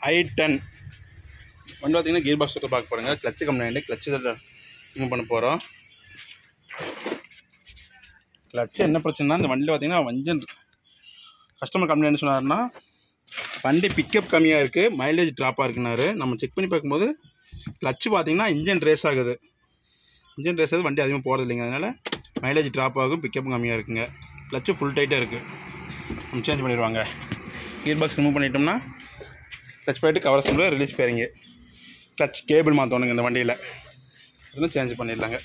i10 வந்து பார்த்தீங்கன்னா gear box பார்க்க போகிறோங்க. கிளச்சு கம்ப்ளைண்ட், கிளச்சு ரிமூவ் பண்ண போகிறோம். கிளச்சு என்ன பிரச்சனைனா இந்த வண்டியில் பார்த்தீங்கன்னா இன்ஜின் கஸ்டமர் கம்ப்ளைண்ட் சொன்னார்னா வண்டி பிக்கப் கம்மியாக இருக்குது, மைலேஜ் ட்ராப்பாக இருக்குனாரு. நம்ம செக் பண்ணி பார்க்கும்போது கிளச்சு பார்த்தீங்கன்னா இன்ஜின் ரேஸ் ஆகுது. இன்ஜின் ரேஸ் ஆகுது, வண்டி அதிகமாக போகிறது இல்லைங்க. அதனால் மைலேஜ் ட்ராப் ஆகும், பிக்கப்பும் கம்மியாக இருக்குங்க. கிளச்சு ஃபுல் டைட்டாக இருக்குது. நம்ம சேஞ்ச் பண்ணிடுவாங்க. கியர் பாக்ஸ் ரிமூவ் பண்ணிட்டோம்னா கிளச் போய்ட்டு கவர் அசம்பிள் ரிலீஸ் பேரிங்க. கிளச் கேபிள் மாற்றணுங்க இந்த வண்டியில், இதெல்லாம் சேஞ்ச் பண்ணிடலாங்க.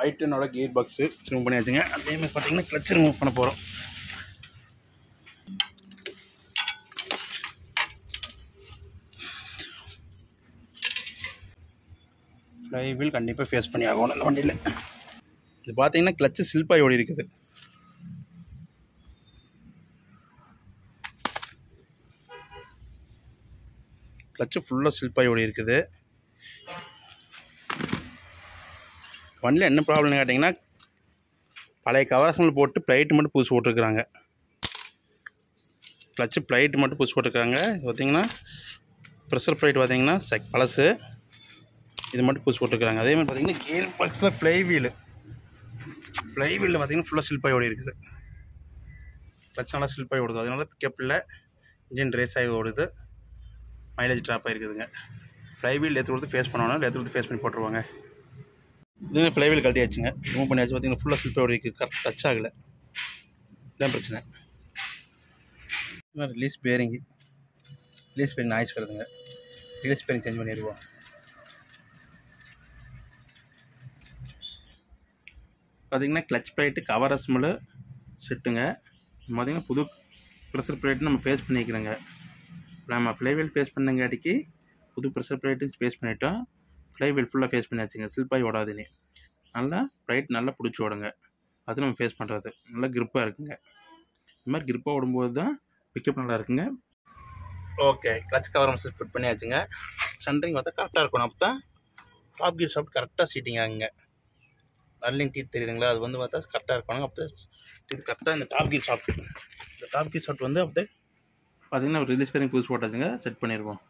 i10ஓட கியர் பாக்ஸு ரிமூவ் பண்ணியாச்சுங்க. அதேமாதிரி பார்த்தீங்கன்னா கிளச் ரிமூவ் பண்ண போகிறோம். ஃப்ளைவீல் கண்டிப்பாக ஃபேஸ் பண்ணி ஆகணும் இந்த வண்டியில். இது பார்த்தீங்கன்னா கிளச்சு ஸ்லிப்பாகி ஓடி இருக்குது. கிளச்சு ஃபுல்லாக ஸ்லிப்பாகி ஓடி இருக்குது. வண்டியில் என்ன ப்ராப்ளம்னு கேட்டிங்கன்னா பழைய கவர் அசம்பிள் போட்டு ப்ளைட்டு மட்டும் புதுசு போட்டிருக்குறாங்க. கிளச்சு ப்ளைட்டு மட்டும் புதுசு போட்டிருக்காங்க. பார்த்தீங்கன்னா ப்ரெஷர் ப்ளைட் பார்த்தீங்கன்னா பழசு, இது மட்டும் புதுசு போட்டிருக்காங்க. அதே மாதிரி பார்த்தீங்கன்னா கியர் பாக்ஸில் ஃப்ளைவீலில் பார்த்தீங்கன்னா ஃபுல்லாக ஸ்லிப்பாகி ஓடி இருக்குது. கிளச் நல்லா ஸ்லிப்பாகி ஓடுது, அதனால பிக்கப்பில் இன்ஜின் ரேஸ் ஆகி ஓடுது, மைலேஜ் ட்ராப் ஆகிருக்குதுங்க. ஃப்ளைவீல் எடுத்து கொடுத்து ஃபேஸ் பண்ணணும், எடுத்து கொடுத்து ஃபேஸ் பண்ணி போட்டுருவாங்க. இதுவே ஃப்ளைவீல் கழட்டியாச்சுங்க, ரிமூவ் பண்ணியாச்சு. பார்த்தீங்கன்னா ஃபுல்லாக ஸ்லிப்பாக ஓடி இருக்குது, கரெக்ட் டச் ஆகலை, இதுதான் பிரச்சனை. ரிலீஸ் பேரிங் நாய்ஸ் வருதுங்க. ரிலீஸ் பேரிங் சேஞ்ச் பண்ணிடுவோம். பார்த்திங்கன்னா கிளச் ப்ளைட்டு கவர் அசம்பிள் செட்டுங்க. பார்த்திங்கன்னா புது ப்ரெஷர் ப்ளைட்டு நம்ம ஃபேஸ் பண்ணிக்கிறோங்க. நம்ம ஃப்ளைவீல் ஃபேஸ் பண்ணங்காட்டிக்கு புது ப்ரெஷர் ப்ளைட்டு ஃபேஸ் பண்ணிட்டோம். ஃப்ளைவீல் ஃபுல்லாக ஃபேஸ் பண்ணியாச்சுங்க, ஸ்லிப்பாகி ஓடாதுன்னு. நல்லா ப்ளைட் நல்லா பிடிச்சி ஓடுங்க, அது நம்ம ஃபேஸ் பண்ணுறது நல்லா கிரிப்பாக இருக்குங்க. இந்த மாதிரி கிரிப்பாக ஓடும்போது தான் பிக்கப் நல்லா இருக்குங்க. Okay, clutch cover assemble fit பண்ணியாச்சுங்க. சென்டரிங் பார்த்தா கரெக்டாக இருக்கணும், அப்போ தான் டாப் கியர் ஷாஃப்ட் கரெக்டாக சீட்டிங் ஆகுங்க. நர்லிங் டீத் தெரியுதுங்களா, அது வந்து பார்த்தா கரெக்டாக இருக்கணும். அப்போ டீத் கரெக்டாக இந்த டாப் கியர் ஷாஃப்ட் வந்து அப்படியே பார்த்தீங்கன்னா ரிலீஸ் பேரிங் புதுசு போட்டாச்சுங்க. செட் பண்ணிடுவோம்.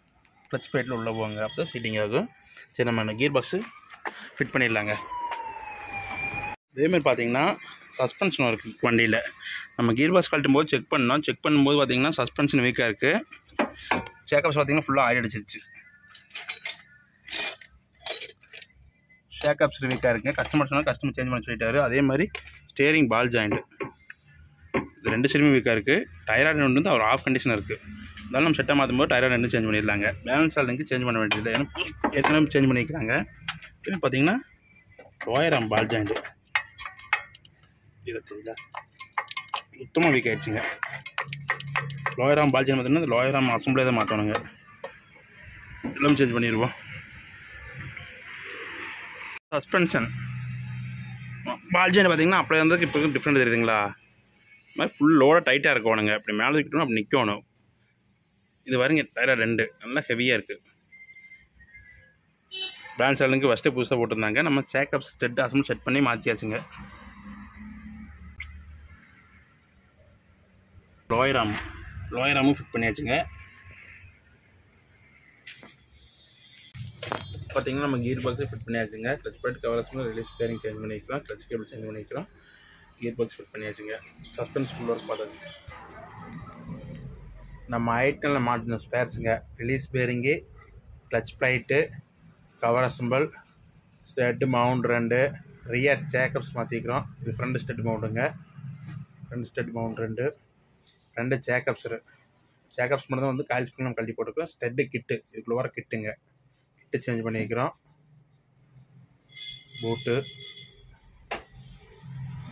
கிளச் ப்ளைட்டில் உள்ளே போவாங்க, அப்போ சீட்டிங் ஆகும். சரி, நம்ம கியர் பாக்ஸு ஃபிட் பண்ணிடலாங்க. இதேமாதிரி பார்த்தீங்கன்னா சஸ்பென்ஷன் இருக்குது வண்டியில். நம்ம கியர் பாக்ஸ் கழட்டும் போது செக் பண்ணும்போது பார்த்தீங்கன்னா சஸ்பென்ஷன் வீக்காக இருக்குது. ஷேக்கப்ஸ் பார்த்தீங்கன்னா ஃபுல்லாக ஆயில் அடிச்சிருச்சு. ஷேக்கப்ஸ் வீக்காக இருக்குங்க. கஸ்டமர் சேஞ்ச் பண்ண சொல்லிட்டாரு. அதே மாதிரி ஸ்டேரிங் பால் ஜாயிண்ட் இது 2 சைடுமே வீக்காக இருக்குது. டயராய்டு வந்து அவர் ஆஃப் கண்டிஷன் இருக்குது. அதனால நம்ம செட்டாக மாற்றும் போது டயராய்டு 2 சேஞ்ச் பண்ணிடலாங்க. பேலன்ஸ் ஆளுங்க சேஞ்ச் பண்ண வேண்டியதில்லை, ஏன்னா ஏற்கனவே சேஞ்ச் பண்ணிக்கிறாங்க. இப்போ பார்த்தீங்கன்னா லோயர் ஆர்ம் பால் ஜாயிண்ட் இது தெரியுதா, சுத்தமாக வீக் ஆகிடுச்சுங்க. லோயர் ஆர்ம் பால் ஜாயிண்ட் பார்த்தீங்கன்னா லோயர் ஆர்ம் அசம்பிளே தான் மாற்றணுங்க. எல்லாம் சேஞ்ச் பண்ணிடுவோம். சஸ்பென்ஷன் பால் ஜாயிண்ட் பார்த்தீங்கன்னா அப்படியே இருந்ததுக்கு இப்போ டிஃப்ரெண்ட் தெரியுதுங்களா. இது மாதிரி ஃபுல் லோடாக டைட்டாக இருக்கணுங்க. அப்படி மேலே இருக்கணும், அப்படி நிற்கணும். இது வருங்க டயராய்டு 2 நல்லா ஹெவியாக இருக்குது. பேலன்ஸ் ஆளுங்க ஃபஸ்ட்டு புதுசாக போட்டிருந்தாங்க. நம்ம ஷேக்கப்ஸ் ஸ்டெட் அசம்பிள் செட் பண்ணி மாற்றியாச்சுங்க. Lower ஆர்மும் fit பண்ணியாச்சுங்க. பார்த்தீங்கன்னா நம்ம கியர் பாக்ஸை ஃபிட் பண்ணியாச்சுங்க. Clutch plate cover assemble release bearing change பண்ணிக்கிறோம். கிளச் கேபிள் சேஞ்ச் பண்ணிக்கிறோம். கியர் பாக்ஸ் ஃபிட் பண்ணியாச்சுங்க. சஸ்பென்ஸ் ஃபுல் ஒர்க் பார்த்தாச்சு. நம்ம i10 மாட்டின ஸ்பேர்ஸுங்க, release bearing, clutch plate, cover assemble, strut mount 2, rear shock ups மாற்றிக்கிறோம். இது ஃப்ரண்ட் ஸ்டெட் மவுண்டுங்க. ஃப்ரண்ட் ஸ்டெட் மவுண்ட் 2 சேக்கப்ஸ் மட்டும் தான் வந்து காயில் ஸ்ப்ரிங் நம்ம கழட்டி போட்டுருக்கோம். ஸ்டெட்டு கிட்டு இதுக்குள்ள வர கிட்டு சேஞ்ச் பண்ணிக்கிறோம். பூட்டு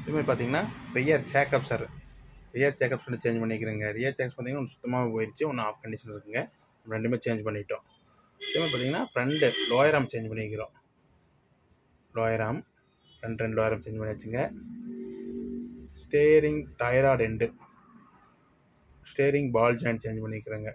இதுமாதிரி பார்த்தீங்கன்னா ரியர் சேக்கப்ஸ் வந்து சேஞ்ச் பண்ணிக்கிறேங்க. ரியர் சேக்கப்ஸ் பார்த்தீங்கன்னா ஒன்று சுத்தமாக போயிடுச்சு, ஒன்று ஆஃப் கண்டிஷன் இருக்குங்க. ரெண்டுமே சேஞ்ச் பண்ணிட்டோம். இதேமாதிரி பார்த்தீங்கன்னா ஃப்ரண்ட் லோயர் ஆர்ம் சேஞ்ச் பண்ணிக்கிறோம். Lower arm 2 lower arm change பண்ணியாச்சுங்க. Steering tie rod 2 steering ball joint change பண்ணிக்கிறேங்க.